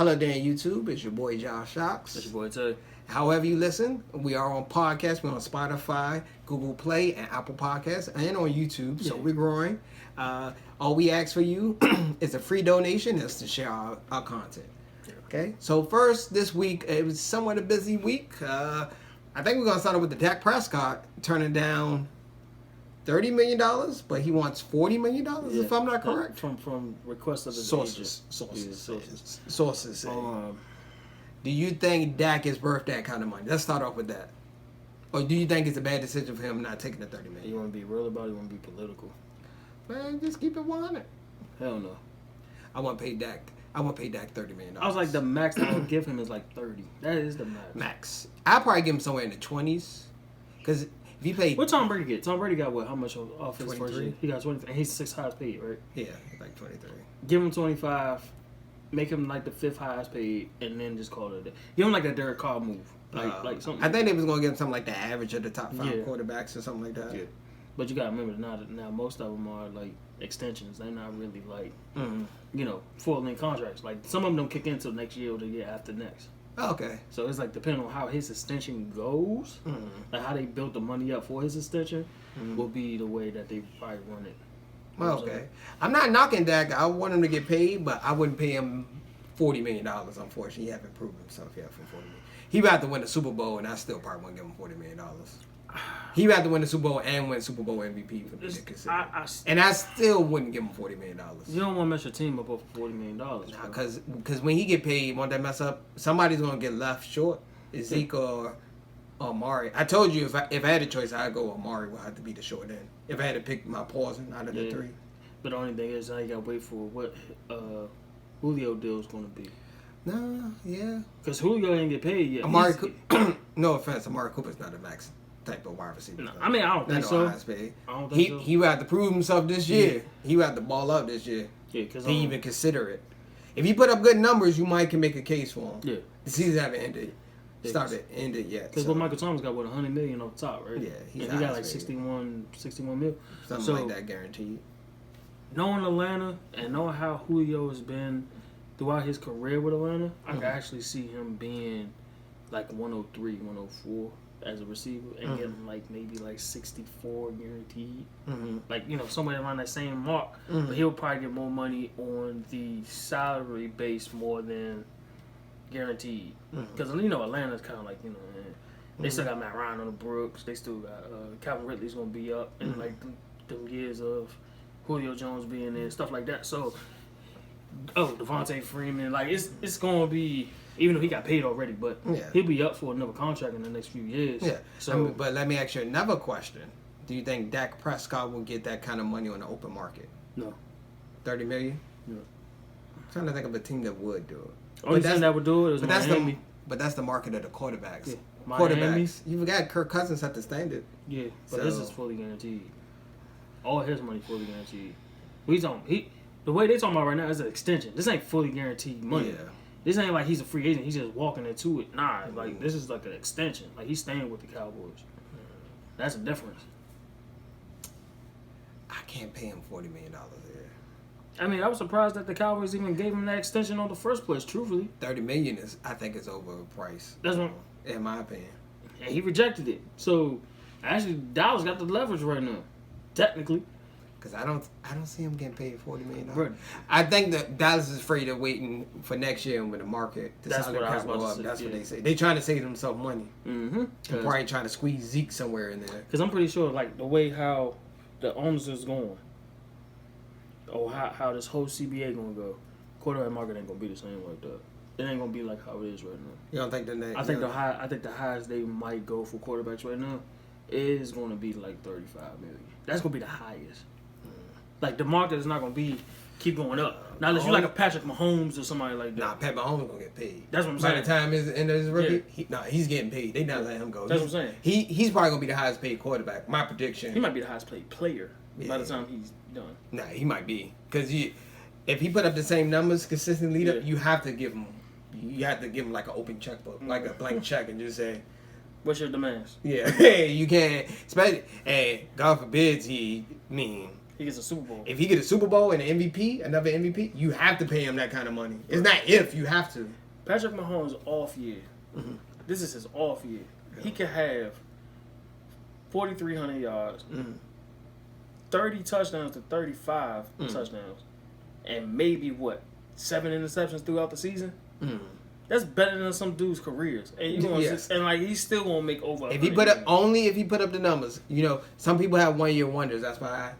Hello there on YouTube. It's your boy Josh Shocks. It's your boy Tay. However you listen, we are on podcasts. We're on Spotify, Google Play, and Apple Podcasts, and on YouTube. So we're growing. All we ask for you is a free donation. Is to share our content. Okay. So first, this week it was somewhat a busy week. I think we're gonna start with the Dak Prescott turning down $30 million, but he wants $40 million, if I'm not correct. From request of his Sources. Say. Do you think Dak is worth that kind of money? Let's start off with that. Or do you think it's a bad decision for him not taking the $30 million? You want to be real about it? You want to be political? Man, just keep it 100. Hell no. I want to pay Dak $30 million. I was like, the max I would give him is like 30. That is the max. I'll probably give him somewhere in the 20s. Because if he paid... What Tom Brady get? Tom Brady got what? How much off his 23? first year? He got 23. And he's the 6th highest paid, right? Yeah, like 23. Give him 25. Make him like the 5th highest paid, and then just call it a day. Give him like a Derek Carr move, like something. I think they was gonna give him something like the average of the top 5 quarterbacks or something like that. Yeah. But you gotta remember now most of them are like extensions. They're not really like full-length contracts. Like some of them don't kick in until next year or the year after next. Okay. So it's like depending on how his extension goes, like how they built the money up for his extension, will be the way that they probably run it. Well, okay. I'm not knocking Dak. I want him to get paid, but I wouldn't pay him $40 million, unfortunately. He hasn't proven himself yet for $40 million. He would have to win the Super Bowl, and I still probably wouldn't give him $40 million. He would have to win the Super Bowl and win Super Bowl MVP for me to consider. And I still wouldn't give him $40 million. You don't want to mess your team up over $40 million. Nah, because when he get paid, won't that mess up? Somebody's going to get left short. Is Zeke or Amari? I told you if I had a choice, I'd go Amari would have to be the short end. If I had to pick my poison out of the 3. But the only thing is, now you got to wait for what Julio deal is going to be. No, yeah. Because Julio ain't get paid yet. Amari no offense, Amari Cooper's not a max type of wide receiver. No, I mean, I don't think so. He would have to prove himself this year. Yeah. He would have to ball up this year. Yeah, because he even consider it. If he put up good numbers, you might can make a case for him. Yeah. The season haven't ended yet. Because what Michael Thomas got, $100 million on top, right? Yeah, he got like 61 mil. Something like that guaranteed. Knowing Atlanta and knowing how Julio has been throughout his career with Atlanta, I can actually see him being like 103, 104 as a receiver and getting like maybe like 64 guaranteed. Like, somewhere around that same mark. But he'll probably get more money on the salary base more than guaranteed. Because, Atlanta's kind of like, they still got Matt Ryan on the Brooks. They still got Calvin Ridley's going to be up in like them years of Julio Jones being there, stuff like that. So, Devontae Freeman, like it's gonna be, even though he got paid already, but he'll be up for another contract in the next few years. Yeah. So, but let me ask you another question: do you think Dak Prescott will get that kind of money on the open market? No. $30 million? No. I'm trying to think of a team that would do it. Only team that would do it is Miami. But that's the market of the quarterbacks. Yeah. Quarterbacks. You forgot Kirk Cousins at the standard. Yeah, but this is fully guaranteed. All his money fully guaranteed. The way they talking about right now is an extension. This ain't fully guaranteed money. Yeah. This ain't like he's a free agent. He's just walking into it. Nah, like this is like an extension. Like he's staying with the Cowboys. That's a difference. I can't pay him $40 million a year. I mean, I was surprised that the Cowboys even gave him that extension on the first place. Truthfully, $30 million I think is overpriced. That's what, in my opinion. And he rejected it. So actually, Dallas got the leverage right now. Technically, because I don't see him getting paid $40 million. Right. I think that Dallas is afraid of waiting for next year when the market. That's what I was about to say. That's what they say. They trying to save themselves money. Mm-hmm. They're probably trying to squeeze Zeke somewhere in there. Because I'm pretty sure, like the way how the owners is going, or how this whole CBA gonna go, quarterback market ain't gonna be the same like that. It ain't gonna be like how it is right now. You don't think the next? I think the highest they might go for quarterbacks right now is gonna be like 35 million. That's gonna be the highest. Like the market is not gonna keep going up. Now unless you like a Patrick Mahomes or somebody like that. Nah, Pat Mahomes gonna get paid. That's what I'm saying. By the time his end of his rookie, he's getting paid. They not letting him go. That's what I'm saying. He's probably gonna be the highest paid quarterback. My prediction. He might be the highest paid player by the time he's done. Nah, he might be because if he put up the same numbers consistently, you have to give him. You have to give him like an open checkbook, like a blank check, and just say, "What's your demands?" Yeah, you can't. Especially, God forbids He gets a Super Bowl. If he get a Super Bowl and an MVP, another MVP, you have to pay him that kind of money. It's not if, you have to. Patrick Mahomes' off year. Mm-hmm. This is his off year. Yeah. He could have 4,300 yards, 30 touchdowns to 35 touchdowns, and maybe, 7 interceptions throughout the season? That's better than some dudes' careers. And you he's still gonna make over. If he put up the numbers, some people have 1 year wonders. That's why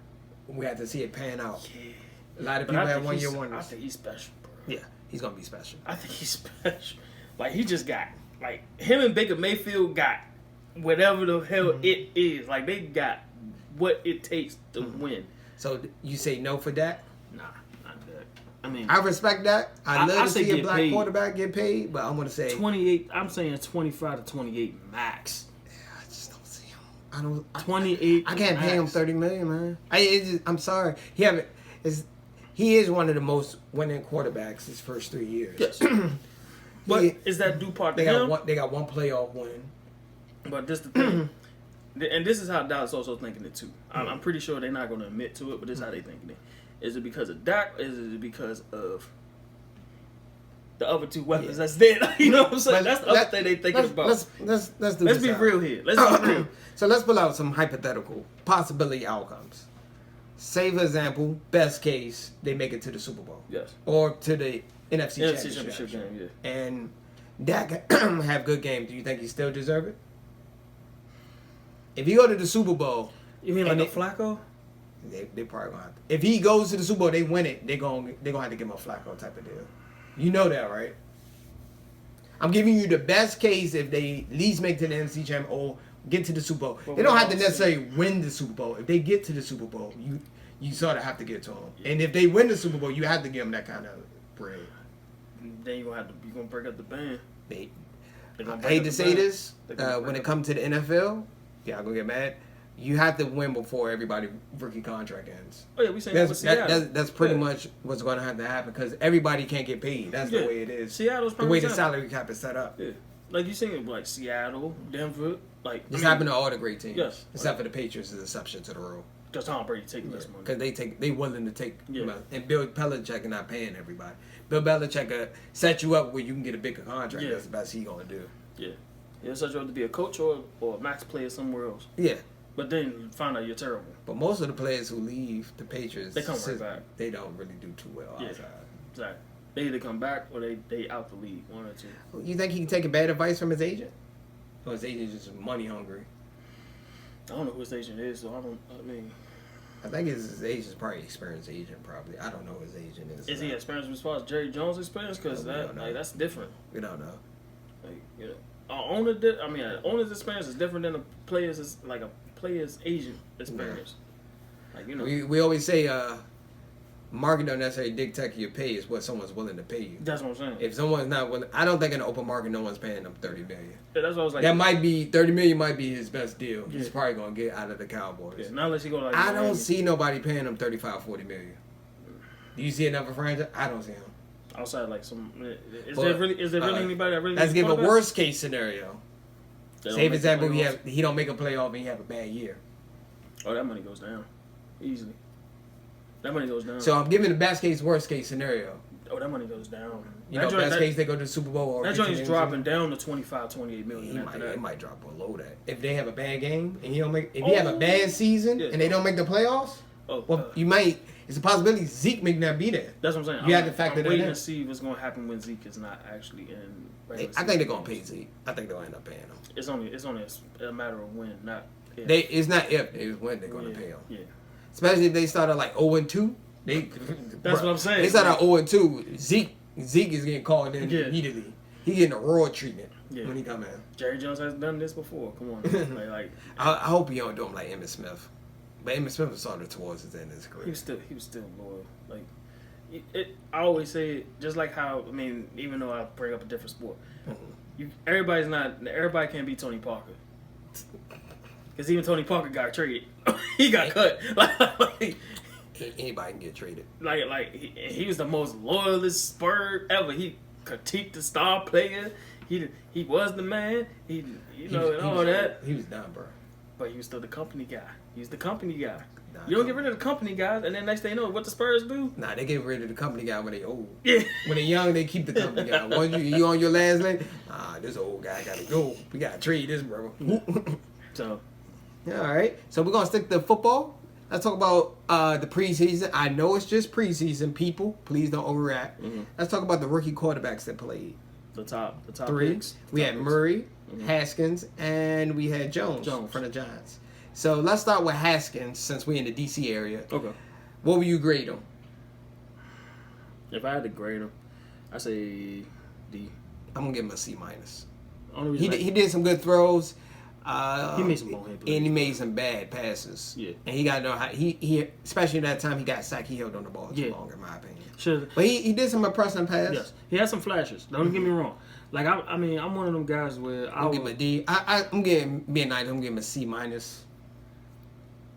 we have to see it pan out. Yeah. A lot of people have 1 year wonders. I think he's special, bro. Yeah, he's gonna be special. I think he's special. Like he just got him and Baker Mayfield got whatever the hell it is. Like they got what it takes to win. So you say no for that? Nah. I mean, I respect that. I love to see a black quarterback get paid, but I'm going to say 28. I'm saying 25 to 28 max. Yeah, I just don't see him. I don't. 28. I can't pay him $30 million, man. I'm sorry. He is one of the most winning quarterbacks his first 3 years. Yes. But is that due part to him? They got one playoff win. But this the thing, and this is how Dallas also thinking it too. I'm pretty sure they're not going to admit to it, but this is how they thinking it. Is it because of Dak? Or is it because of the other two weapons that's there? You know what I'm saying? That's the other thing they thinking about. Let's be real here. Let's be real. So let's pull out some hypothetical possibility outcomes. Say, for example, best case, they make it to the Super Bowl. Yes. Or to the NFC Championship game, yeah. And Dak have good games. Do you think he still deserve it? If you go to the Super Bowl... You mean like a Flacco? They probably gonna have to. If he goes to the Super Bowl, they win it. They're gonna have to give him a Flacco type of deal. You know that, right? I'm giving you the best case if they at least make to the NFC Championship or get to the Super Bowl. They don't have to necessarily win the Super Bowl. If they get to the Super Bowl, you sort of have to get to them. Yeah. And if they win the Super Bowl, you have to give them that kind of bread. Then you're gonna break up the band. I hate to say this, when it comes to the NFL, y'all gonna get mad. You have to win before everybody rookie contract ends. Oh yeah, we saying that's pretty much what's going to have to happen because everybody can't get paid. That's the way it is. Seattle's the way the salary cap is set up. Yeah, like you saying like Seattle, Denver, this happened to all the great teams. Yes, except for the Patriots is an exception to the rule. Because Tom Brady taking less money. Because they willing to take money. And Bill Belichick is not paying everybody. Bill Belichick set you up where you can get a bigger contract. That's the best he's gonna do. Yeah, he'll set you up to be a coach or a max player somewhere else. Yeah. But then you find out you're terrible. But most of the players who leave the Patriots, they come right back. They don't really do too well outside. Exactly. They either come back or they out the league, one or two. You think he can take a bad advice from his agent? Or his agent is just money hungry? I don't know who his agent is, so I think his agent's probably experienced agent. Probably, I don't know who his agent is. Is he experienced as far as Jerry Jones' experience? Because that's different. We don't know. Owner's experience is different than a player's agent experience. Yeah. We always say market don't necessarily dictate your pay. It's what someone's willing to pay you. That's what I'm saying. If someone's not willing, I don't think in the open market no one's paying them $30 million. Yeah, that's what I was like. That might be $30 million. Might be his best deal. He's probably gonna get out of the Cowboys. Yeah, not unless you go I don't see nobody paying him $35-40 million. Do you see another franchise? I don't see him. Outside is there really anybody that really? Let's give a worst case scenario. Say for example, he don't make a playoff and he have a bad year. Oh, that money goes down easily. That money goes down. So I'm giving the best case, worst case scenario. Oh, that money goes down. Best case they go to the Super Bowl. Or that joint is dropping down to $25-28 million. It might drop below that if they have a bad game and he don't make. If he have a bad season and they don't make the playoffs, you might. It's a possibility Zeke may not be there. That's what I'm saying. You have to factor that in. I'm waiting to see what's going to happen when Zeke is not actually in. I think they're going to pay Zeke. I think they'll end up paying him. It's only a matter of when, not if. It's not if, it's when they're going to pay him. Yeah. Especially if they started like 0-2. That's what I'm saying. They started 0-2. Zeke is getting called in immediately. He getting a raw treatment when he come in. Jerry Jones has done this before. Come on. I hope he don't do him like Emmitt Smith. But Emmitt Smith was sort of towards his end of his career. He was still loyal. I always say it, just like how even though I bring up a different sport, everybody can't be Tony Parker. Because even Tony Parker got traded. He got cut. Anybody can get traded. He was the most loyalist Spur ever. He critiqued the star player. He was the man. He was done, bro. But he was still the company guy. He's the company guy. You don't get rid of the company guys, and then next thing you know, what the Spurs do? Nah, they get rid of the company guy when they old. Yeah. When they young, they keep the company guy. Once you on your last leg, this old guy got to go. We got to trade this, bro. So. Yeah, all right. So we're going to stick to football. Let's talk about the preseason. I know it's just preseason, people. Please don't overreact. Mm-hmm. Let's talk about the rookie quarterbacks that played. The top three. Picks. We had Murray, Haskins, and we had Jones from the Giants. So let's start with Haskins since we're in the D.C. area. Okay. What would you grade him? If I had to grade him, I say D. I'm gonna give him a C minus. He did some good throws. He made some bonehead plays. And he made some bad passes. Yeah. And he got to know how he especially that time he got sacked. He held on the ball too long, in my opinion. Sure. But he did some impressive passes. Yes. He had some flashes. Don't get me wrong. Like I'm one of them guys where I'll give him a D. I'm giving being nice. I'm giving him a C minus.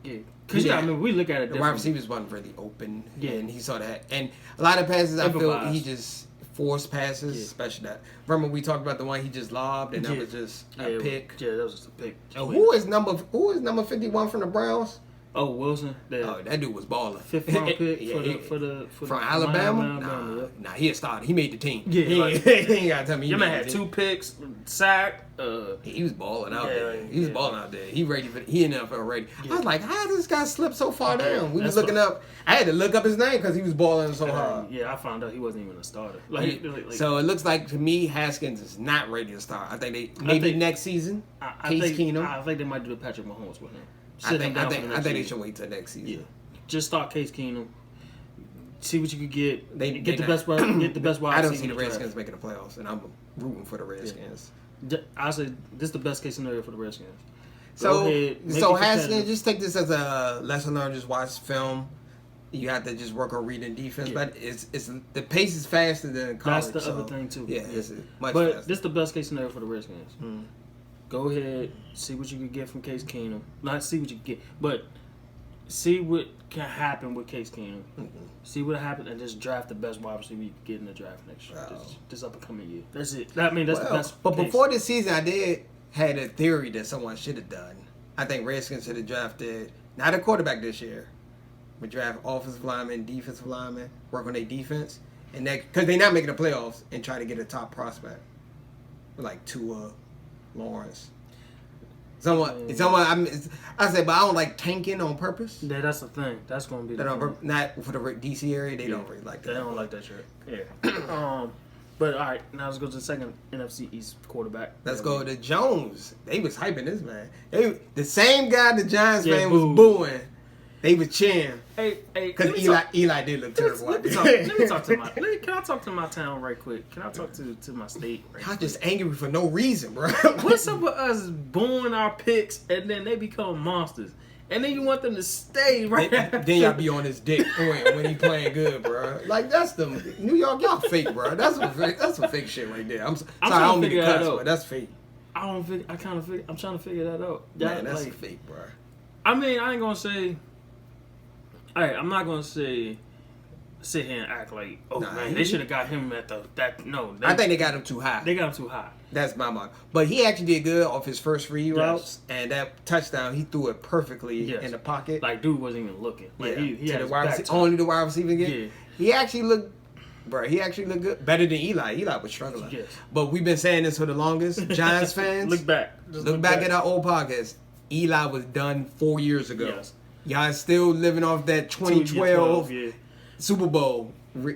Yeah. Because we look at it. The wide receivers wasn't really open. Yeah. And he saw that. And a lot of passes, I feel he just forced passes, especially that. Remember we talked about the one he just lobbed, and that was just a pick. Yeah, that was just a pick. Who is number 51 from the Browns? Oh, Wilson. That dude was balling. 5th round pick from Alabama. Nah, he had started. He made the team. Yeah, he ain't gotta tell me. Your man had 2 picks, sack. He was balling out there. He was balling out there. He ready for. He in NFL ready. Yeah. I was like, how did this guy slip so far down? We was looking up. I had to look up his name because he was balling so hard. Yeah, I found out he wasn't even a starter. So it looks like to me Haskins is not ready to start. I think next season. Keenum. I think they might do the Patrick Mahomes with him. I think they should wait till next season. Yeah, just start Case Keenum. See what you could get. Get the best wide. I don't see the Redskins making the playoffs, and I'm rooting for the Redskins. Yeah. I say this is the best case scenario for the Redskins. So Haskins, just take this as a lesson learned. Just watch film. You have to just work on reading defense, but it's the pace is faster than college. That's the other thing too. Yeah, it's much but faster. This is the best case scenario for the Redskins. Go ahead, see what you can get from Case Keenum. Not see what you can get, but see what can happen with Case Keenum. See what happens, and just draft the best wide receiver you can get in the draft next year. This up and coming year. That's it. That's the best. But before this season, I had a theory that someone should have done. I think Redskins should have drafted not a quarterback this year, but draft offensive lineman, defensive lineman, work on their defense, and that because they're not making the playoffs, and try to get a top prospect like Tua. Lawrence. I said, but I don't like tanking on purpose. Yeah, that's the thing. That's going to be not for the DC area. They don't really like that. They don't like that shit. Yeah. But all right, now let's go to the second NFC East quarterback. Let's go to Jones. They was hyping this man. The same guy the Giants fan was booing. They was cheering. Hey, because Eli did look terrible. Let me talk to can I talk to my town right quick? Can I talk to my state? I'm just angry for no reason, bro. What's up with us booing our picks and then they become monsters? And then you want them to stay right then y'all be on his dick when he playing good, bro. Like that's the New York, y'all fake, bro. That's some fake shit right there. I'm sorry, I don't mean to cuss, but that's fake. I'm trying to figure that out. Man, that's fake, bro. I mean, I ain't gonna say. All right, I'm not gonna sit here and act like, man, they should have got him at I think they got him too high. They got him too high. That's my mark. But he actually did good off his first read routes, and that touchdown, he threw it perfectly in the pocket. Like, dude wasn't even looking. Like, he had only the wide receiver again. Yeah. He actually looked good. Better than Eli. Eli was struggling. Yes. But we've been saying this for the longest. Giants fans, look back. Look back at our old podcast. Eli was done 4 years ago. Yes. Y'all still living off that 2012 Super Bowl.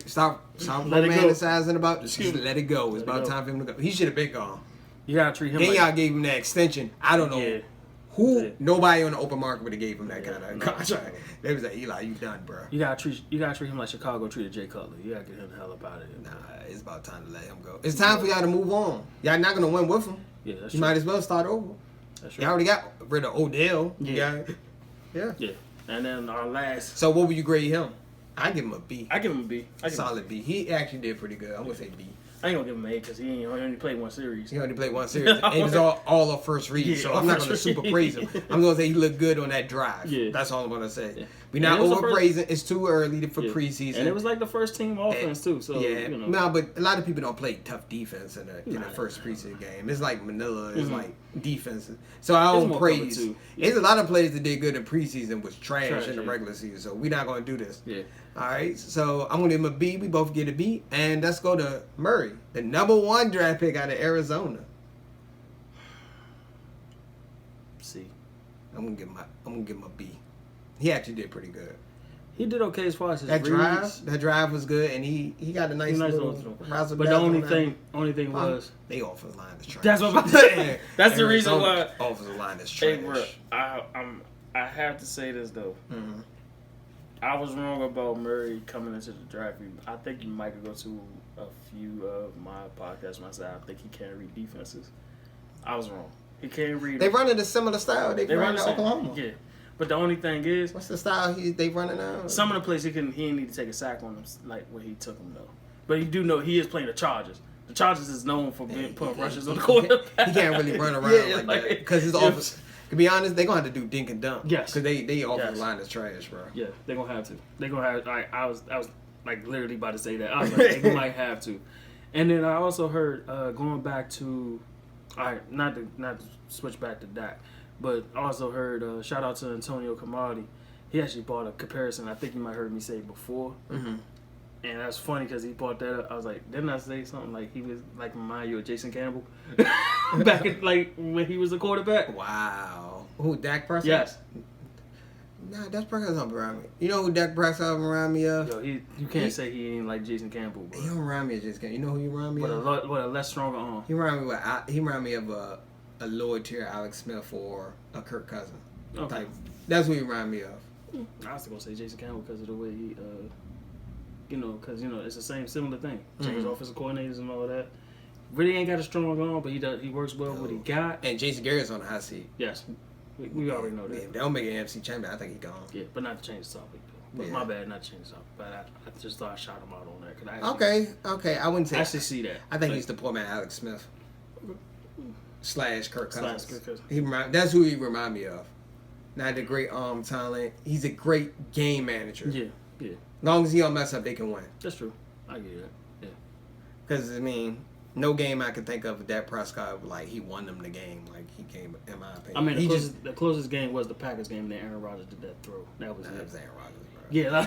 Stop romanticizing about it. Just let it go. It's about time for him to go. He should have been gone. You gotta treat him. Then y'all gave him that extension. I don't know who. Nobody on the open market would have gave him that kind of contract. They was like, Eli, you done, bro. You gotta treat him like Chicago treated Jay Cutler. You gotta get him the hell up out of here. Nah, it's about time to let him go. It's time for y'all to move on. Y'all not gonna win with him. Yeah, that's you true. Might as well start over. That's true. Y'all already got rid of Odell. Yeah. And then our last. So what would you grade him? I give him a B. I give him a B. Solid B. He actually did pretty good. I'm gonna say B. I ain't gonna give him an A because he only played one series. He only played one series. It was all a first read, so I'm not gonna super praise him. I'm gonna say he looked good on that drive. Yeah. That's all I'm gonna say. Yeah. We're not overpraising. It's too early for preseason. And it was like the first team offense too. So No, but a lot of people don't play tough defense in the first preseason game. It's like Manila. It's like defenses. So I It's don't more praise. cover, too. There's a lot of players that did good in preseason was trash in the yeah. regular season. So we're not going to do this. Yeah. All right. So I'm going to give him a B. We both get a B. And let's go to Murray, the number 1 draft pick out of Arizona. C. I'm gonna give him a B. He actually did pretty good. He did okay as far as his That reads. drive was good, and he got a nice little razzle But the only thing was they offensive line is trash. that's what I'm saying. That's the reason why offensive line is trash. Hey, bro, I have to say this though. Mm-hmm. I was wrong about Murray coming into the draft. I think you might go to a few of my podcasts myself. I think he can't read defenses. I was wrong. He can't read. They running a similar style. They run in Oklahoma. Yeah, but the only thing is, what's the style they running now? Some of the plays he didn't need to take a sack on him like where he took him though. But you do know he is playing the Chargers. The Chargers is known for putting rushes on the quarterback. He can't really run around like that because his offense. To be honest, they're gonna have to do dink and dunk. Yes, because they offensive line is trash, bro. Yeah, they're gonna have to. They're gonna have. I was like literally about to say that. I was like, they might have to. And then I also heard going back to, not to switch back to Dak, but I also heard shout out to Antonio Cromartie. He actually bought a comparison. I think you might have heard me say before. Mm-hmm. And that's funny because he brought that up. I was like, didn't I say something like he was like remind you of Jason Campbell back in, like when he was a quarterback? Wow. Who, Dak Prescott? Yes. Nah, Dak Prescott don't remind me. You know who Dak Prescott remind me of? Yo, you can't say he ain't like Jason Campbell, bro. He don't remind me of Jason Campbell. You know who he remind me of? What a less stronger arm. He remind me of a lower tier Alex Smith or a Kirk Cousins. Okay. That's what he remind me of. I was gonna say Jason Campbell because of the way he, because it's the similar thing. Change offensive coordinators and all of that. Really ain't got a strong arm, but he works well with what he got. And Jason Garrett's on the hot seat. Yes, we already know that. If they don't make an NFC champion, I think he's gone. Yeah, but not to change the topic though. But my bad, not to change the topic. But I just thought I shot him out on that. Okay. I wouldn't say. I actually see that. I think he's the poor man Alex Smith / Kirk Cousins. Kirk That's who he remind me of. Not the great talent. He's a great game manager. Yeah. As long as he don't mess up, they can win. That's true. I get that. Yeah. Because no game I can think of Dak Prescott like he won them the game. Like he came, in my opinion. I mean, the closest game was the Packers game. And then Aaron Rodgers did that throw. That was Aaron Rodgers, bro. Yeah.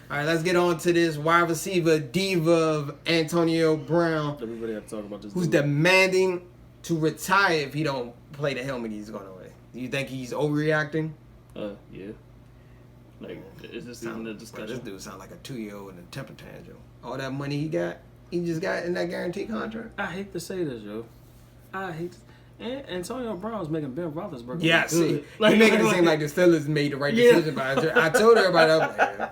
All right, let's get on to this wide receiver diva of Antonio Brown. Everybody have to talk about this. Who's demanding to retire if he don't play the helmet he's going away. Do you think he's overreacting? Yeah. Like, is this even a discussion? This dude sound like a 2-year-old in a temper tantrum. All that money he just got in that guaranteed contract. I hate to say this, yo. And Antonio Brown's making Ben Roethlisberger. Yeah, see, like, he making it seem like the Steelers made the right decision. But I told everybody,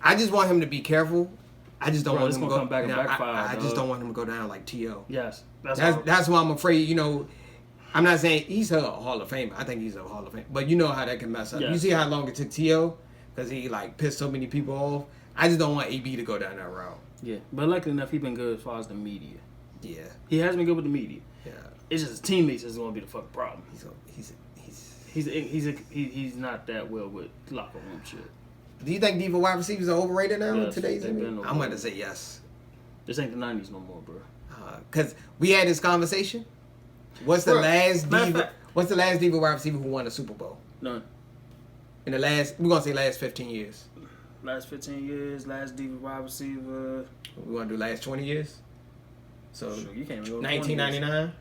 I just want him to be careful. I just don't want him to go come back and backfire. I just don't want him to go down like T.O. Yes, that's why I'm afraid. I'm not saying he's a Hall of Famer. I think he's a Hall of Fame. But you know how that can mess up. Yes. You see how long it took T.O. because he pissed so many people off. I just don't want AB to go down that route. Yeah, but luckily enough, he's been good as far as the media. Yeah, he has been good with the media. Yeah, it's just his teammates is going to be the fucking problem. He's He's not that well with locker room shit. Do you think Diva wide receivers are overrated now in today's NBA? I'm going to say yes. This ain't the 90s no more, bro. Because we had this conversation. What's the last Diva wide receiver who won a Super Bowl? None. We're going to say last 15 years. Last 15 years, last Diva wide receiver. We want to do last 20 years? So sure, you can't even go 1999?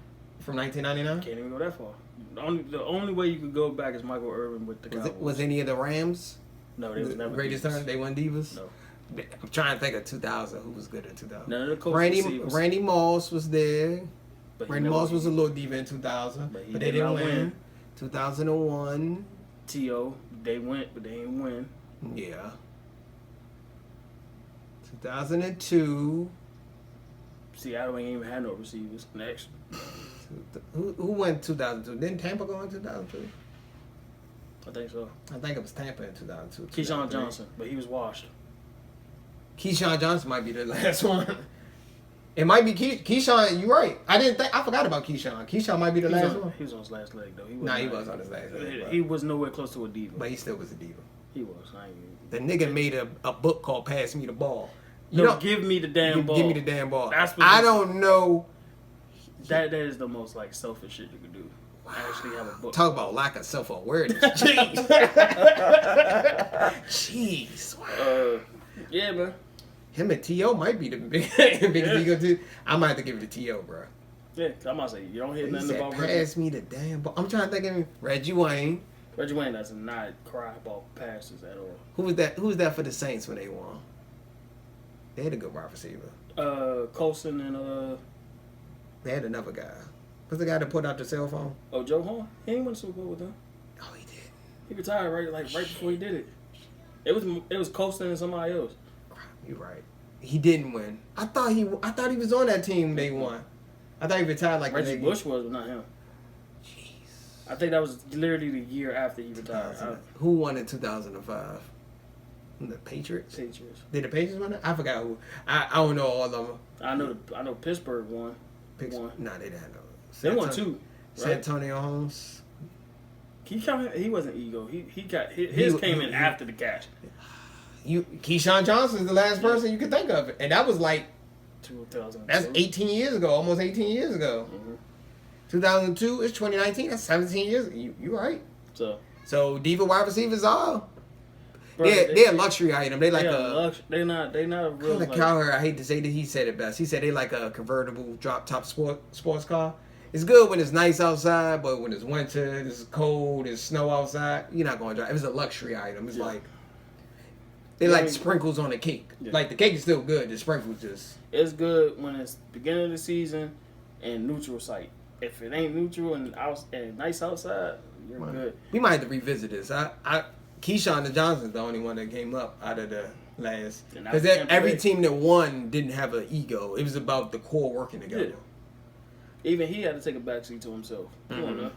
From 1999? Can't even go that far. The only way you could go back is Michael Irvin with the Cowboys. Was any of the Rams? No, they was never greatest turn. They won Divas? No. I'm trying to think of 2000. Who was good in 2000? None of the coaches. Randy Moss was there. Randy Moss was a little diva in 2000, but they didn't win. 2001. T.O. They went, but they didn't win. Yeah. 2002. Seattle ain't even had no receivers. Next. Who went 2002? Didn't Tampa go in 2002? I think so. I think it was Tampa in 2002. Keyshawn Johnson, but he was washed. Keyshawn Johnson might be the last one. It might be Keyshawn. You're right. I forgot about Keyshawn. Keyshawn might be the last one. He was on his last leg though. He was on his last leg. He was nowhere close to a diva. But he still was a diva. He was. The nigga made a book called "Pass Me the Ball." Give me the damn ball. Give me the damn ball. That's what I don't know. That is the most like selfish shit you can do. I actually have a book. Talk about lack of self-awareness. Jeez. Jeez. Yeah, man. Him and T.O. might be the biggest ego too. I might have to give it to T.O., bro. Yeah, I'm about to say, you don't hear He nothing said, about pass me the damn ball. I'm trying to think of him. Reggie Wayne. Reggie Wayne does not cry about passes at all. Who was that? Who was that for the Saints when they won? They had a good wide receiver. Colson and They had another guy. What's the guy that put out the cell phone? Oh, Joe Horn. He ain't won the Super Bowl with them. Oh, he did. He retired right before he did it. It was Colson and somebody else. You're right. He didn't win. I thought he was on that team. They won. I thought he retired like Reggie Bush was, but not him. Jeez. I think that was literally the year after he retired. Who won in 2005? The Patriots. Patriots. Did the Patriots win it? I forgot who. I don't know all of them. I know Pittsburgh won. Nah, they didn't know. They won two. San Antonio Holmes. He wasn't ego. He got his came in after the cash. Keyshawn Johnson's the last person you could think of, and that was like 2002. That's 18 years ago, almost 18 years ago. Mm-hmm. 2002 is 2019. That's 17 years. You right. So Diva wide receivers are. Bro, they're a luxury item. They like they're not a real. Colin Cowherd, I hate to say that, he said it best. He said they like a convertible drop top sports car. It's good when it's nice outside, but when it's winter, it's cold, it's snow outside, you're not going to drive. It was a luxury item. It's like they like sprinkles on the cake. Yeah. Like the cake is still good. The sprinkles just. It's good when it's beginning of the season and neutral site. If it ain't neutral and nice outside, you're good. We might have to revisit this. Keyshawn Johnson's the only one that came up out of the last. Because every team that won didn't have an ego. It was about the core working together. Yeah. Even he had to take a backseat to himself. Come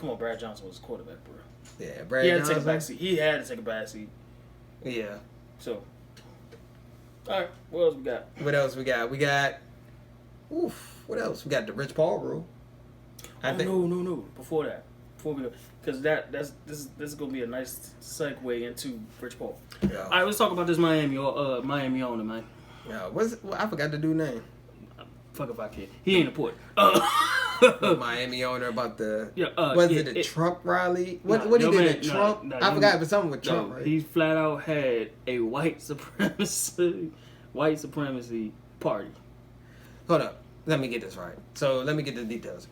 on, Brad Johnson was quarterback, bro. Yeah, Brad Johnson. He had to take a backseat. Yeah. So, all right, what else we got? What else we got? What else? We got the Rich Paul rule. No. Before we go, because this is gonna be a nice segue into Rich Paul. Yeah. All right, let's talk about this Miami owner, man. Yeah, I forgot the dude name. Fuck if I can. He ain't important. Miami owner about the the Trump rally? What he did at Trump? I forgot, but something with Trump. Right? He flat out had a white supremacy party. Hold up, let me get this right. So let me get the details.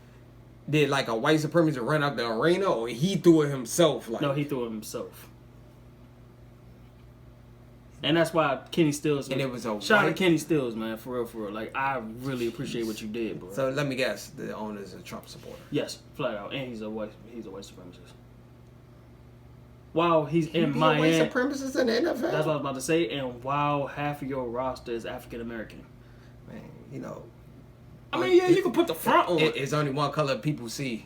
Did like a white supremacist run out the arena, or he threw it himself? No, he threw it himself. And that's why Kenny Stills. And it was a shout out to Kenny Stills, man, for real. Like, I really appreciate what you did, bro. So let me guess, the owner's a Trump supporter. Yes, flat out, and he's a white supremacist. While he's in Miami, white supremacist in the NFL. That's what I was about to say. And while half of your roster is African American, man, you know. I mean, yeah, you can put the front on. It's only one color people see.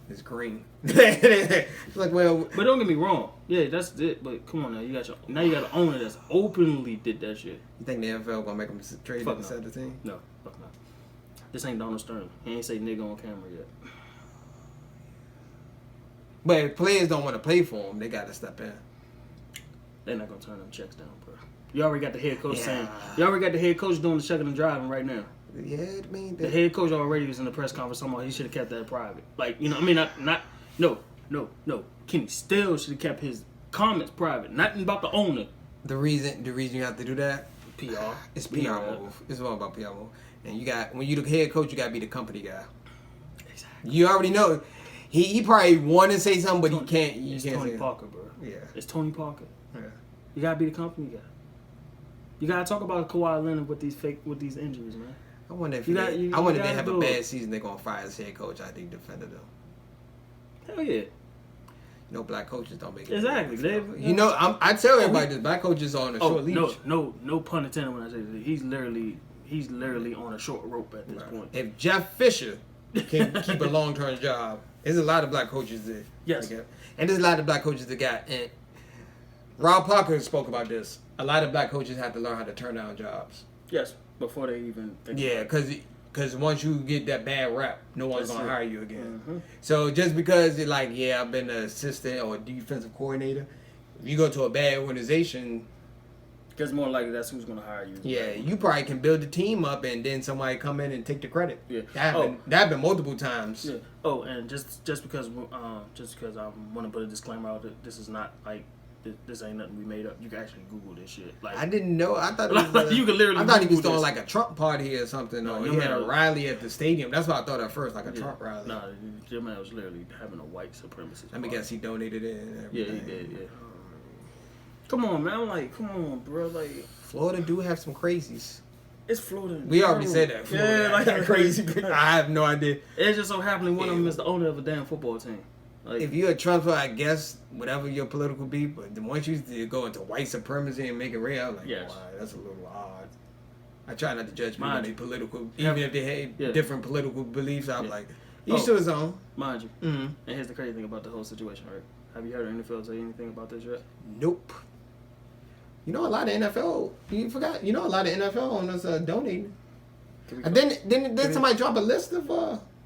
It's green. It's like, well, but don't get me wrong. Yeah, that's it. But come on now, you got an owner that's openly did that shit. You think the NFL gonna make him trade him instead of the team? No, fuck no. This ain't Donald Sterling. He ain't say nigga on camera yet. But if players don't want to play for him, they got to step in. They're not gonna turn them checks down, bro. You already got the head coach saying. You already got the head coach doing the checking and driving right now. Yeah, I mean, the head coach already was in the press conference talking about he should have kept that private. Like, you know, I mean, no. Kenny still should have kept his comments private. Nothing about the owner. The reason you have to do that, PR. It's PR move. It's all about PR move. And when you the head coach, you gotta be the company guy. Exactly. You already know. He probably want to say something, but he can't. It's Tony Parker, bro. Yeah. It's Tony Parker. Yeah. You gotta be the company guy. You gotta talk about Kawhi Leonard with these injuries, man. I wonder if they have a bad season, they're gonna fire his head coach. I think defended them. Hell yeah. No, black coaches don't make it. Exactly. I tell everybody this: black coaches are on a short leash. No pun intended when I say that. He's literally on a short rope at this point. If Jeff Fisher can keep a long-term job, there's a lot of black coaches that. Yes. And there's a lot of black coaches that got. And Rob Parker spoke about this. A lot of black coaches have to learn how to turn down jobs. Yes, before they even think. Yeah, because once you get that bad rap, no one's going to hire you again. Mm-hmm. So just because you're like, yeah, I've been an assistant or a defensive coordinator, if you go to a bad organization, Because more likely that's who's going to hire you. Yeah, you probably can build the team up and then somebody come in and take the credit. Yeah. That happened multiple times. Yeah. Oh, and just because I want to put a disclaimer out that this is not like this ain't nothing we made up. You can actually Google this shit. Like I didn't know. I thought it was you could literally. I thought he was Google throwing this. like a Trump party or something. No, Or he had a rally at the stadium. That's what I thought at first, like a Trump rally. No, your man was literally having a white supremacist. Let me guess, he donated it. And Yeah, everything. he did. Yeah. Come on, man. I'm like, come on, bro. Like, Florida do have some crazies. it's Florida. We already said that. Florida Yeah, like crazy. I have no idea. It's just so happening one of them is the owner of a damn football team. Like, If you're a Trumper, I guess whatever your political be, but then once you go into white supremacy and make it real, I'm like, Yes. wow, that's a little odd. I try not to judge people Mind on you. their political, even if they have different political beliefs. I'm Yeah. like, each to his own. mind you, Mm-hmm. and here's the crazy thing about the whole situation, right? Have you heard of NFL say anything about this yet? Nope. You know, a lot of NFL. You forgot. You know, a lot of NFL owners are donating. And then somebody drop a list of.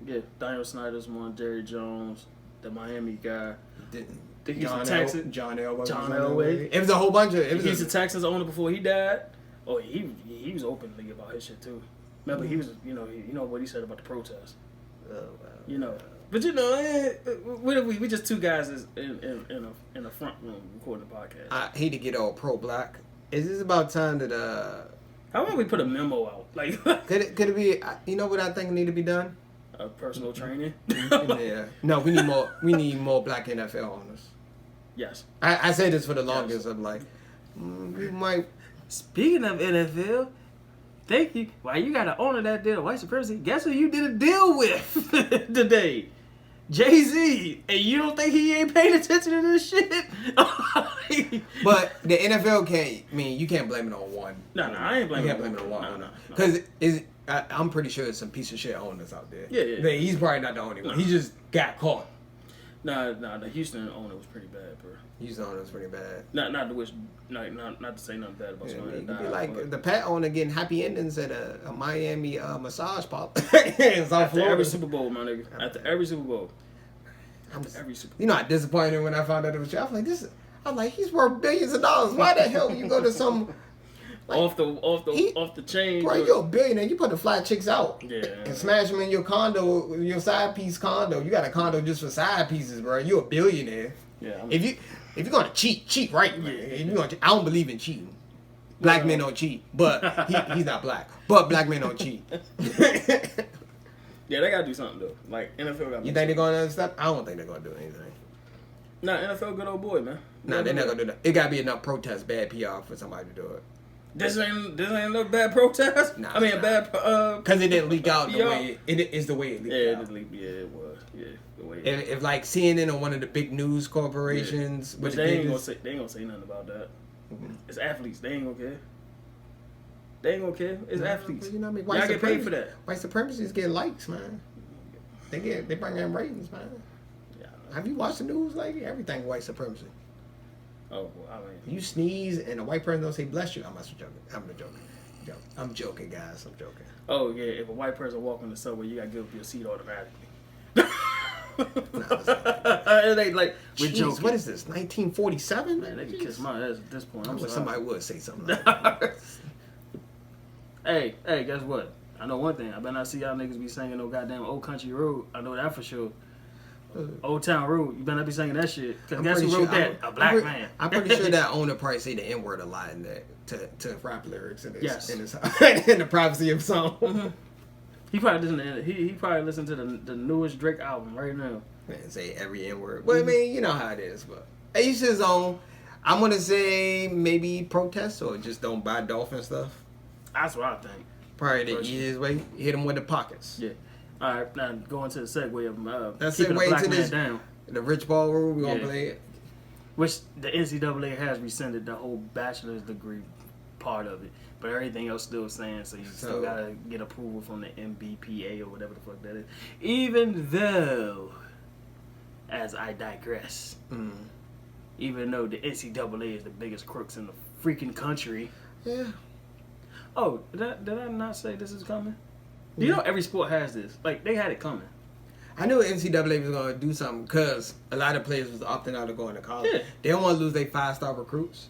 Yeah, Daniel Snyder's one, Jerry Jones, the Miami guy. The Houston John Texans. John Elway. John Elway. It was a whole bunch of. He's the Texans owner before he died. Oh, he was openly about his shit too. Remember, he was you know what he said about the protest. You know, but we just two guys in a front room recording a podcast. I hate to get all pro black. Is this about time that How about we put a memo out, like could it be? You know what I think need to be done? personal training? Yeah. No, we need more black NFL owners. Yes. I say this for the longest. I'm like, we might. Speaking of NFL, thank you. Why you got an owner that did a white supremacy? Guess who you did a deal with today? Jay-Z. And you don't think he ain't paying attention to this shit? But the NFL can't. I mean, you can't blame it on one. No, I ain't blaming You can't blame it on one. Because I'm pretty sure there's some piece of shit owners out there. Yeah. He's probably not the only one. He just got caught. Nah, the Houston owner was pretty bad, bro. Houston owner was pretty bad. Not to wish, not to say nothing bad about Yeah, somebody it that could be died. like but the Pat owner getting happy endings at a Miami massage parlor in South after Florida. every Super Bowl, my nigga. After every Super Bowl. Every Super Bowl. You know how disappointed when I found out it was you. I'm like, he's worth billions of dollars. Why the hell you go to some like, off the chain. bro? You're a billionaire. You put the fly chicks out. Yeah. And smash them in your condo, your side piece condo. You got a condo just for side pieces, bro. You're a billionaire. Yeah. If you're gonna cheat right, man. If you're gonna I don't believe in cheating. Black men don't cheat, but he's not black. But black men don't cheat. Yeah, they gotta do something though. Like NFL got. You think they're gonna stop? I don't think they're gonna do anything. Nah, NFL good old boy, man. No, they're not gonna do that. It gotta be enough protest, bad PR for somebody to do it. This ain't no bad protest. Nah, I mean, nah. bad. Because it didn't leak out the Yo. way it is the way it leaked Yeah, out. it was. Yeah, the way. If like CNN or one of the big news corporations, Which with they the ain't biggest, gonna say nothing about that. Mhm. It's athletes. They ain't gonna care. They ain't gonna care. It's athletes. You know what I mean? Y'all get paid for that. White supremacists get likes, man. They bring in ratings, man. Yeah. Have you watched the news lately? Everything white supremacy. Oh, well, I mean. You sneeze and a white person don't say bless you. I'm not joking. I'm joking, guys. I'm joking. Oh yeah, if a white person walk on the subway, you gotta give up your seat automatically. It ain't like we're Jeez, joking. what is this? 1947? Man, they can kiss my ass at this point. I I'm wish sorry. somebody would say something like that. Hey, guess what? I know one thing. I better not see y'all niggas be singing no goddamn Old Country Road. I know that for sure. Old Town Road. You better not be singing that shit. Cause guess who wrote that? A black man. I'm pretty sure that owner probably say the N word a lot in that to rap lyrics in his, Yes. in, his in the privacy of song. Mm-hmm. He probably he probably listened to the newest Drake album right now. Man, say every N word. Well, I mean, you know how it is, but each his own. I'm gonna say maybe protest or just don't buy dolphin stuff. That's what I think. Probably the Personally. easiest way. Hit them with the pockets. Yeah. All right, now going to the segue of Let's keeping a segue black to man this. down, The rich ball rule. We gonna Yeah. play it. which the NCAA has rescinded the whole bachelor's degree part of it, but everything else still saying so you still So- gotta get approval from the MBPA or whatever the fuck that is. Even though, as I digress, even though the NCAA is the biggest crooks in the freaking country. Yeah. Oh, did I not say this is coming? You know every sport has this. Like, they had it coming. I knew NCAA was going to do something because a lot of players was opting out of going to college. Yeah. They don't want to lose their 5-star recruits.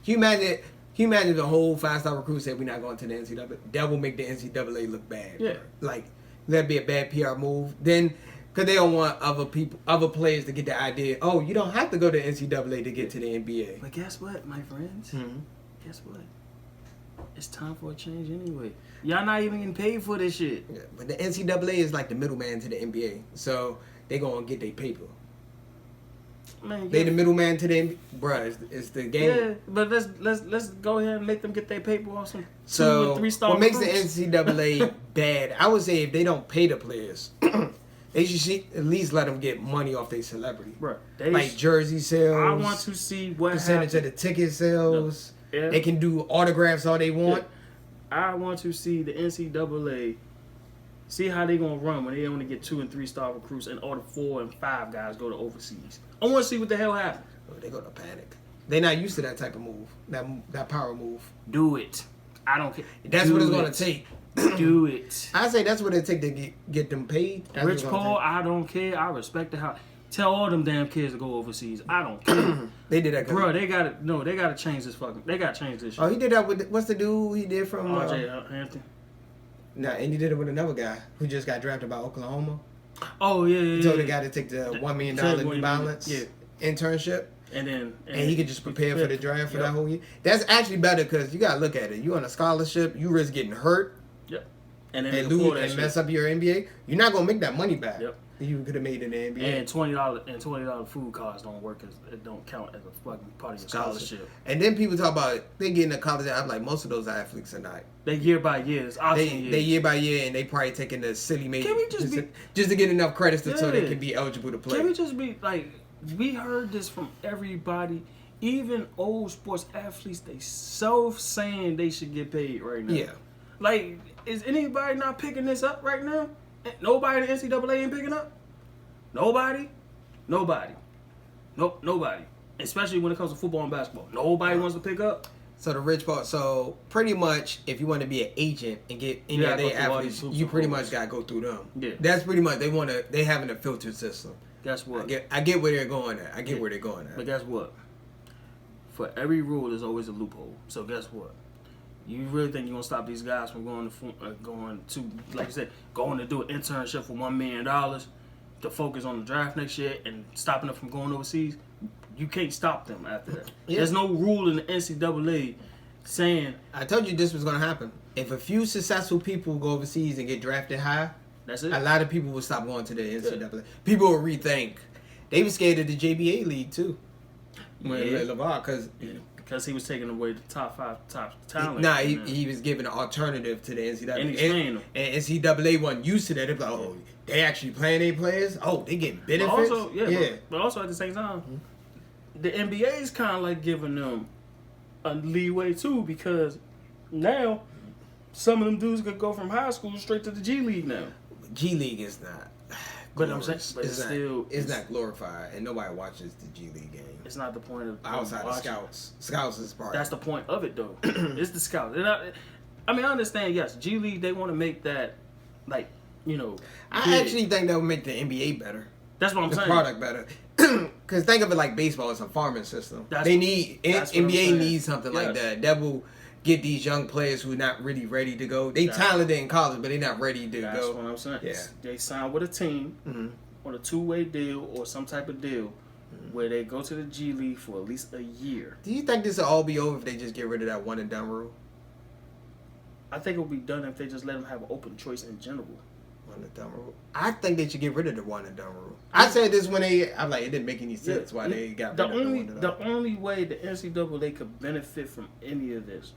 Can you imagine you imagine the whole 5-star recruit said we're not going to the NCAA? That will make the NCAA look bad. Yeah. Like, that'd be a bad PR move. Then, because they don't want other players to get the idea, oh, you don't have to go to NCAA to get to the NBA. But guess what, my friends? Mm-hmm. Guess what? It's time for a change anyway. Y'all not even getting paid for this shit. Yeah, but the NCAA is like the middleman to the NBA. So, they going to get their paper. Man, They the middleman to the NBA. Bruh, it's the game. Yeah, but let's go ahead and make them get their paper off some 2 or 3 star. What makes the NCAA bad? I would say if they don't pay the players, they should at least let them get money off their celebrity, Bruh, like jersey sales. I want to see what percentage happens. of the ticket sales. Yeah. They can do autographs all they want. I want to see the NCAA see how they gonna run when they only get 2 and 3 star recruits and all the 4 and 5 guys go to overseas. I want to see what the hell happens. Oh, they go to panic. They're not used to that type of move, that power move. Do it. I don't care. That's what it's gonna take. Do it. I say that's what it take to get them paid. That's Rich Paul, I don't care. I respect the how. Tell all them damn kids to go overseas. I don't care. They did that, bro. They got to They got to change this fucking. They got to change this shit. Oh, he did that with what's the dude he did from R.J. Hampton. Nah, and he did it with another guy who just got drafted by Oklahoma. Oh yeah. He told the guy to take the $1 million New Balance internship. And he could just prepare for the draft for that whole year. That's actually better because you gotta look at it. You on a scholarship, you risk getting hurt. Yep. And then lose and mess up your NBA. You're not gonna make that money back. Yep. You could have made it in the NBA. And $20 food cards don't work as it don't count as a fucking part of your scholarship. And then people talk about they get into college. I'm like, most of those athletes are not. They year by year. It's option They year by year, and they probably taking the silly major. Can we just to get enough credits so they can be eligible to play? Can we just be like? We heard this from everybody, even old sports athletes. They saying they should get paid right now. Yeah. Like, is anybody not picking this up right now? Nobody in the NCAA ain't picking up. Nobody. Nope. Nobody. Especially when it comes to football and basketball, nobody wants to pick up. So the rich part. So pretty much, if you want to be an agent and get any of their athletes, you pretty much gotta go through them. Yeah. That's pretty much they having a filtered system. Guess what? I get where they're going at. I get where they're going at. But guess what? For every rule, there's always a loophole. So guess what? You really think you're gonna stop these guys from going to like you said, going to do an internship for $1 million to focus on the draft next year and stopping them from going overseas? You can't stop them after that. Yeah. There's no rule in the NCAA saying. I told you this was gonna happen. If a few successful people go overseas and get drafted high, that's it. A lot of people will stop going to the NCAA. Yeah. People will rethink. They were scared of the JBA league too. When LeVar, because he was taking away the top talent. Nah, he was giving an alternative to the NCAA. And NCAA wasn't used to that. They're like, oh, they actually playing their players? Oh, they getting benefits? But also at the same time, the NBA is kind of like giving them a leeway too, because now some of them dudes could go from high school straight to the G League now. G League is not. But I'm saying, but it's not glorified, and nobody watches the G League game. It's not the point of outside of scouts. Scouts is part. That's the point of it, though. It's the scouts. I understand. Yes, G League. They want to make that, like, I actually think that would make the NBA better. That's what I'm saying. The product better. Because think of it like baseball. It's a farming system. NBA needs something like that. That will get these young players who are not really ready to go. They talented in college, but they're not ready to go. That's what I'm saying. Yeah. They sign with a team on a 2-way deal or some type of deal where they go to the G League for at least a year. Do you think this will all be over if they just get rid of that one and done rule? I think it will be done if they just let them have an open choice in general. One and done rule. I think they should get rid of the one and done rule. I said this when I'm like, it didn't make any sense why they got rid of the one and done. The only way the NCAA could benefit from any of this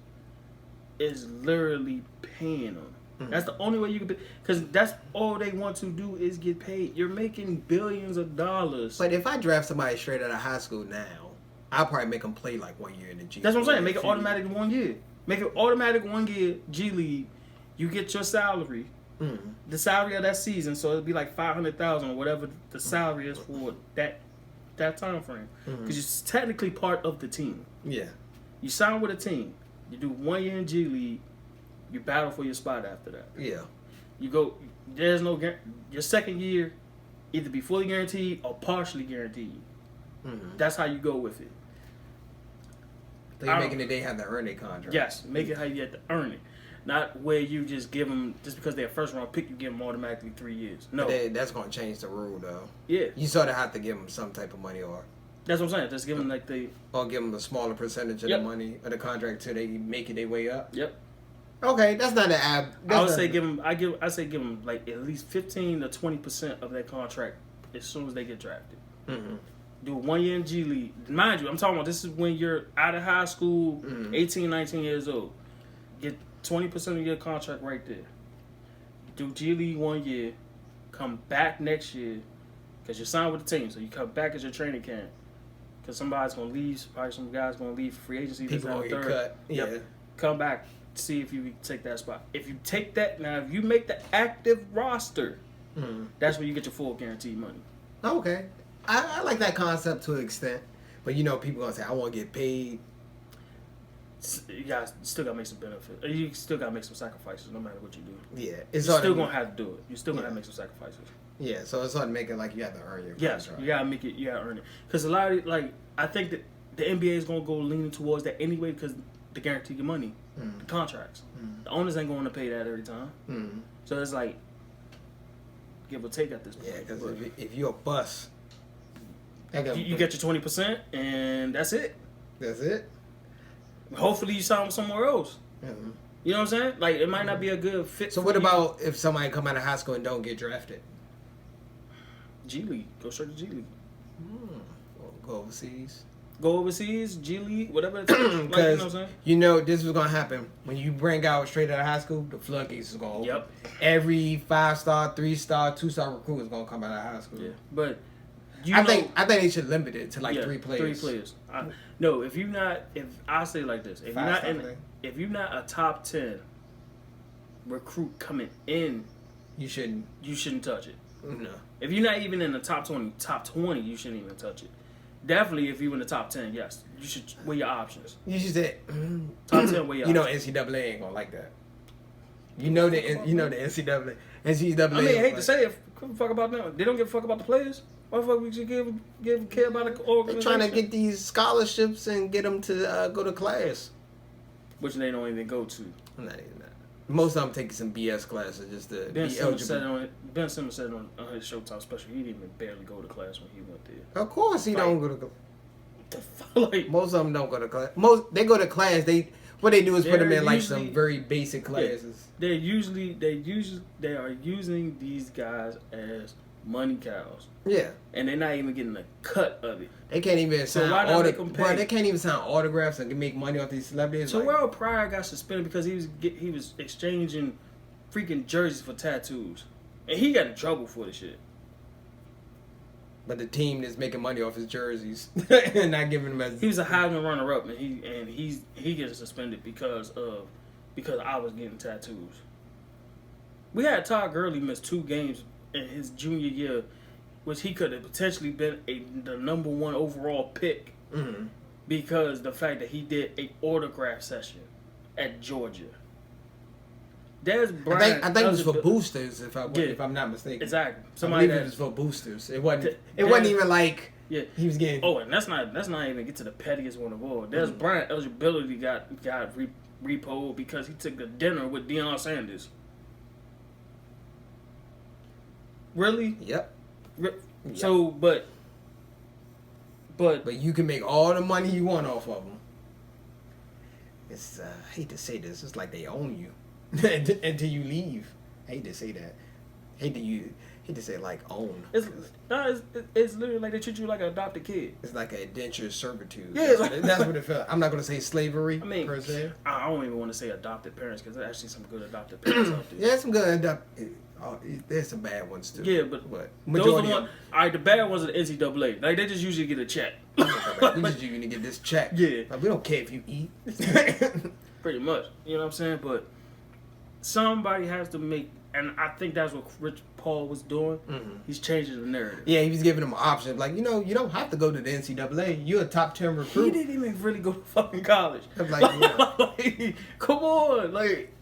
is literally paying them. That's the only way you can, because that's all they want to do is get paid. You're making billions of dollars. But if I draft somebody straight out of high school now, I'll probably make them play like 1 year in the G League. That's what I'm saying. Make it automatic 1 year. Make it automatic 1 year G League. You get your salary, the salary of that season. So it'll be like $500,000 or whatever the salary is for that time frame. Because you're technically part of the team. Yeah. You sign with a team. You do 1 year in G League. You battle for your spot after that. Yeah. You go. There's no your second year, either be fully guaranteed or partially guaranteed. That's how you go with it. So you're making it they have to earn their contract. Yes, make it how you have to earn it. Not where you just give them, just because they're a first round pick, you give them automatically 3 years. No. That's going to change the rule, though. Yeah. You sort of have to give them some type of money, or... That's what I'm saying. Just give them like the... Or give them a smaller percentage of the money, of the contract, till they make it their way up. Yep. Okay, that's not an I would say give them, I say give them like at least 15 to 20% of their contract as soon as they get drafted. Mm-hmm. Do 1 year in G League. Mind you, I'm talking about this is when you're out of high school, 18, 19 years old. Get 20% of your contract right there. Do G League 1 year. Come back next year because you're signed with the team. So you come back as your training camp because somebody's going to leave. Probably some guy's going to leave for free agency. People going to get cut. Yeah. Yep. Come back. See if you can take that spot. If you take that, now if you make the active roster, that's where you get your full guaranteed money. Okay. I like that concept to an extent. But people going to say, I want to get paid. You guys still got to make some benefit. You still got to make some sacrifices no matter what you do. Yeah. You're still going to have to do it. You're still going to have to make some sacrifices. Yeah, so it's hard to make it like you have to earn your contract. Yes, you got to make it, you got to earn it. Because a lot of, I think that the NBA is going to go leaning towards that anyway because they guarantee your money, the contracts. The owners ain't going to pay that every time. So it's like, give or take at this point. Yeah, because if you're a bust, you get your 20% and that's it. That's it. Hopefully you sign with somewhere else. Mm-hmm. You know what I'm saying? Like, it might not be a good fit. So what about if somebody come out of high school and don't get drafted? G League. Go straight to G League. Go overseas. Go overseas, G League, whatever it takes. You know what I'm saying? This was going to happen. When you bring out straight out of high school, the floodgates is going to open. Yep. Every 5-star, 3-star, 2-star recruit is going to come out of high school. Yeah. But I think they should limit it to 3 players. 3 players. No, if I say it like this, if you're not a top 10 recruit coming in, you shouldn't touch it. No. If you're not even in the top 20, you shouldn't even touch it. Definitely, if you're in the top 10, yes, you should weigh your options. You should say top 10 weigh your options. NCAA ain't gonna like that. The NCAA. NCAA. I mean, I hate to say it, give a fuck about them. They don't give a fuck about the players. Why the fuck we should give care about the organization? They're trying to get these scholarships and get them to go to class, which they don't even go to. Not even that. Most of them taking some BS classes just to be eligible. Ben Simmons said on his Showtime special, he didn't even barely go to class when he went there. Of course, he don't go to class. The fuck? Like, most of them don't go to class. They go to class. What they do is put them in some very basic classes. Yeah, they are using these guys as money cows. Yeah, and they're not even getting a cut of it. They can't even sign they can't even sign autographs and make money off these celebrities. So Terrell Pryor got suspended because he was exchanging freaking jerseys for tattoos, and he got in trouble for the shit. But the team is making money off his jerseys and not giving him as he was a Heisman runner-up, and he gets suspended because I was getting tattoos. We had Todd Gurley miss 2 games in his junior year, which he could have potentially been the number 1 overall pick because the fact that he did a autograph session at Georgia. There's Brian. I think it was for boosters, if I'm not mistaken. Exactly. I believe it was for boosters. It wasn't even like he was getting. Oh, and that's not even get to the pettiest one of all. There's Brian eligibility got repoed because he took a dinner with Deion Sanders. Really? Yep. So, but you can make all the money you want off of them. It's I hate to say this. It's like they own you until you leave. I hate to say that. Hate to say like own. It's literally like they treat you like an adopted kid. It's like an indentured servitude. Yeah, that's what it felt. I'm not gonna say slavery. I mean, per se. I don't even want to say adopted parents because there's actually some good adopted parents out there. Yeah, some good adopted. There's some bad ones too. Yeah, but those are the ones. All right, the bad ones are the NCAA. Like they just usually get a check. We just usually get this check. Yeah, like, we don't care if you eat. Pretty much, you know what I'm saying. But somebody has to make, and I think that's what Rich Paul was doing. He's changing the narrative. Yeah, he was giving them an option. Like, you don't have to go to the NCAA. You're a top 10 recruit. He didn't even really go to fucking college. Like, come on, like.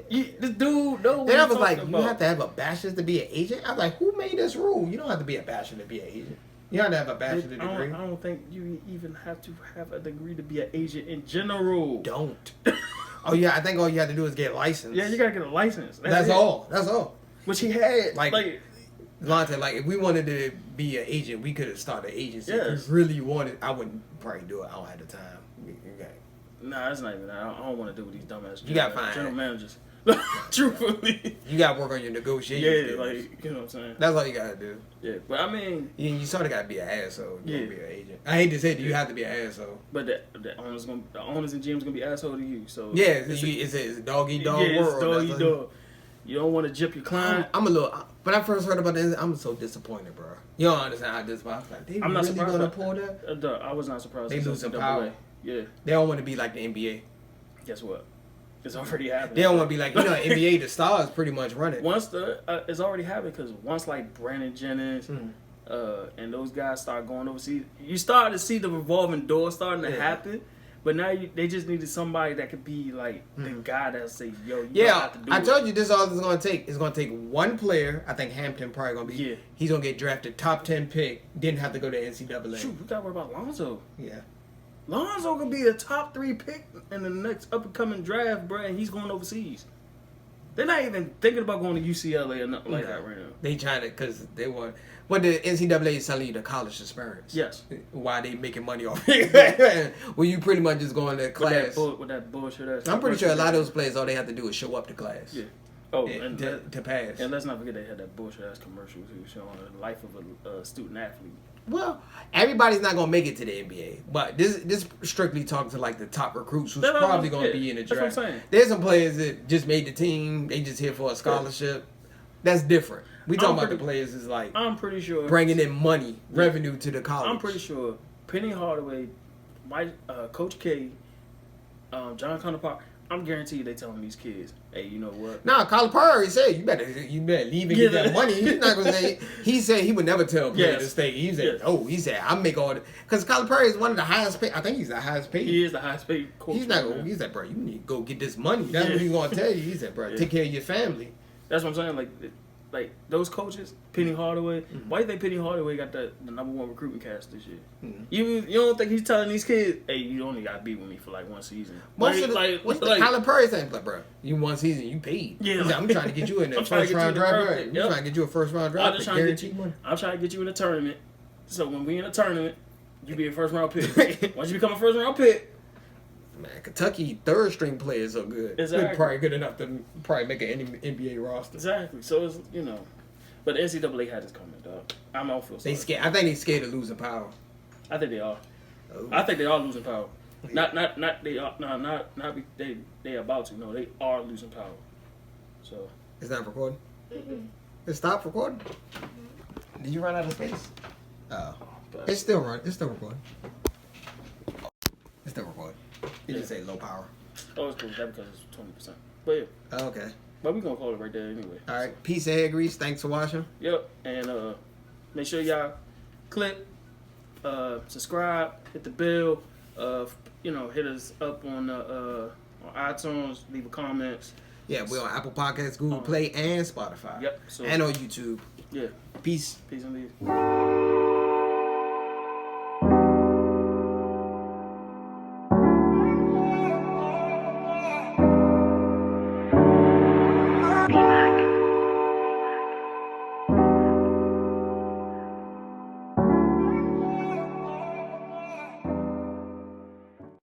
This dude, no. Then I was like, you have to have a bachelor's to be an agent? I was like, who made this rule? You don't have to be a bachelor to be an agent. You have to have a bachelor's degree. I don't think you even have to have a degree to be an agent in general. Don't. Oh yeah, I think all you have to do is get licensed. Yeah, you gotta get a license. That's all. That's all. Which he had. Like Lonte, like if we wanted to be an agent, we could have started an agency. Yes. If we really wanted, I wouldn't probably do it. I don't have the time. Nah, that's not even that. I don't want to do with these dumbass You gotta find general managers. Truthfully. You gotta work on your negotiations. Yeah, like, you know what I'm saying? That's all you gotta do. Yeah, but I mean... You sort of gotta be an asshole to Yeah. be an agent. I hate to say that you have to be an asshole. But the owners and GM's gonna be asshole to you, so... Yeah, it's a dog-eat-dog yeah, world. It's dog-eat-dog. You don't want to jip your client. I'm a little... When I first heard about this, I'm so disappointed, bro. You don't understand how this was. I was like, I'm not really surprised gonna pull that? I was not surprised. They lose some power. Yeah. They don't want to be like the NBA. Guess what? It's already happening. They don't want to be like, NBA, the stars pretty much run it. Once it's already happened because once like Brandon Jennings and those guys start going overseas, you start to see the revolving door starting to happen. But now they just needed somebody that could be like the guy that say, "Yo, you have to do it." I told you this all is going to take. It's going to take one player. I think Hampton probably going to be. Yeah. He's going to get drafted top 10 pick. Didn't have to go to NCAA. Shoot, we got to worry about Lonzo. Yeah. Lonzo could be a top 3 pick in the next up and coming draft, bro, and he's going overseas. They're not even thinking about going to UCLA or nothing like that right now. They trying to, because they want. What the NCAA is telling you, the college experience. Yes. Why they making money off it? Well, you pretty much just going to class. With that bullshit. I'm pretty sure a lot of those players, all they have to do is show up to class. Yeah. Oh, Yeah, and to pass. And let's not forget they had that bullshit ass commercial too, showing the life of a student athlete. Well, everybody's not gonna make it to the NBA, but this strictly talking to like the top recruits who's No, probably gonna be in the that's draft. what I'm saying. There's some players that just made the team; they just here for a scholarship. That's different. We talking about the players is like I'm pretty sure bringing in money, revenue to the college. I'm pretty sure Penny Hardaway, Coach K, John Connor Park. I'm guaranteed they telling these kids, hey, you know what? Nah, Colin Powell already said you better leave and get that money. He's not gonna say. He said he would never tell players to stay. He said, he said I make all the because Colin Powell is one of the highest paid. I think he's the highest paid. He is the highest paid coach. He's not gonna. He said, bro, you need to go get this money. That's what he's gonna tell you. He said, bro, take care of your family. That's what I'm saying. Like those coaches, Penny Hardaway. Why do you think Penny Hardaway got the #1 recruiting cast this year? You don't think he's telling these kids, hey, you only got to be with me for like one season? Most of the Colin Powell saying, like, bro, you one season, you paid. Yeah, I'm trying to get you in the first round draft. I'm trying to get you a first round draft. I'm trying to get you in a tournament. So when we in a tournament, you be a first round pick. Once you become a first round pick. Man, Kentucky third string players are good. Exactly. They're probably good enough to probably make an NBA roster. Exactly. So it's but the NCAA had this coming, dog. I don't feel sorry. They scared. I think they scared of losing power. I think they are. Oh. I think they are losing power. Not they are. No, not they about to. No, they are losing power. So it's not recording. It stopped recording. Did you run out of space? Oh, it's still running. It's still recording. It's still recording. You just say low power. Oh, it's cool. That because it's 20%. But yeah. Oh, okay. But we're gonna call it right there anyway. All right. Peace and head grease. Thanks for watching. Yep. And make sure y'all click, subscribe, hit the bell, hit us up on iTunes, leave a comments. Yeah, we're on Apple Podcasts, Google Play, and Spotify. Yep. So, and on YouTube. Yeah. Peace. Peace and peace.